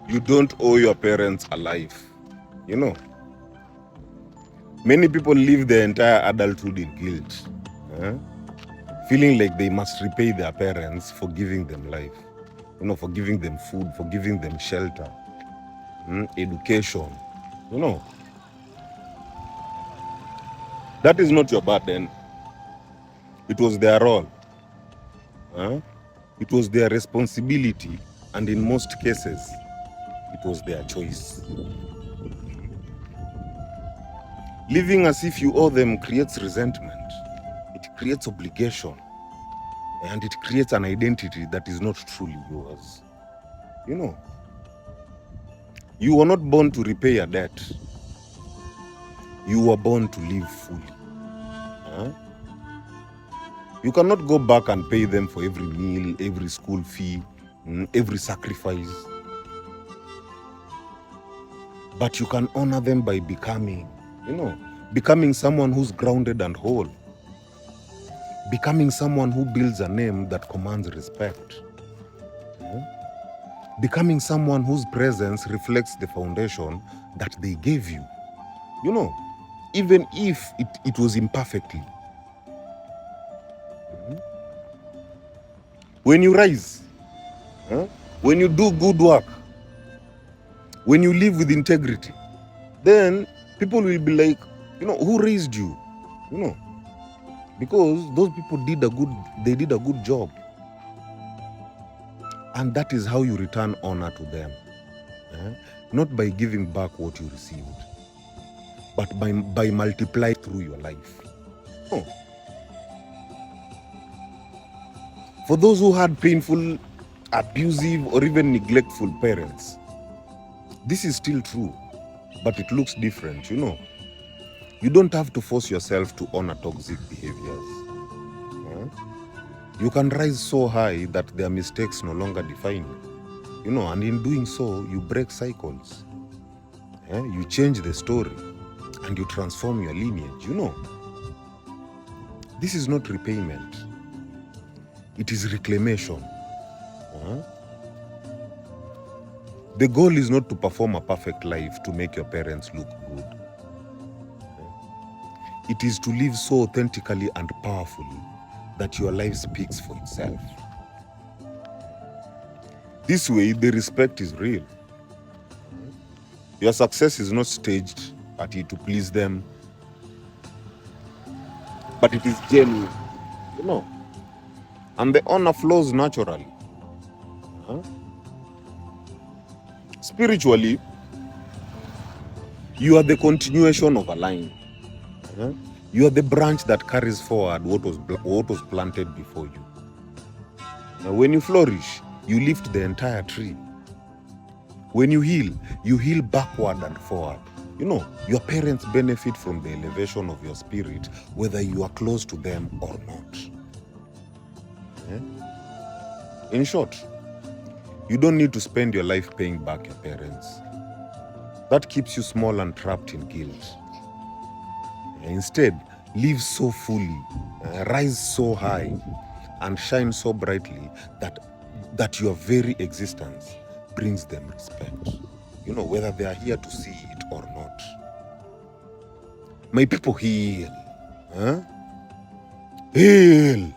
You don't owe your parents a life. You know, many people live their entire adulthood in guilt, feeling like they must repay their parents for giving them life, for giving them food, for giving them shelter, education. That is not your burden. It was their role. It was their responsibility, and in most cases, it was their choice. Living as if you owe them creates resentment. It creates obligation. And it creates an identity that is not truly yours. You were not born to repay a debt. You were born to live fully. You cannot go back and pay them for every meal, every school fee, every sacrifice. But you can honor them by becoming someone who's grounded and whole. Becoming someone who builds a name that commands respect. Becoming someone whose presence reflects the foundation that they gave you. Even if it was imperfectly. When you rise, when you do good work, when you live with integrity, then people will be like, who raised you? Because those people did a good job. And that is how you return honor to them. Not by giving back what you received, but by multiplying through your life. For those who had painful, abusive, or even neglectful parents, this is still true, but it looks different, You don't have to force yourself to honor toxic behaviors. You can rise so high that their mistakes no longer define you. And in doing so, you break cycles. You change the story, and you transform your lineage, This is not repayment. It is reclamation. The goal is not to perform a perfect life to make your parents look good. It is to live so authentically and powerfully that your life speaks for itself. This way, the respect is real. Your success is not staged to please them, but it is genuine, And the honor flows naturally. Spiritually, you are the continuation of a line. You are the branch that carries forward what was planted before you. Now, when you flourish, you lift the entire tree. When you heal backward and forward. Your parents benefit from the elevation of your spirit, whether you are close to them or not. In short, you don't need to spend your life paying back your parents. That keeps you small and trapped in guilt. Instead, live so fully, rise so high, and shine so brightly that your very existence brings them respect. Whether they are here to see it or not. My people, heal. Heal.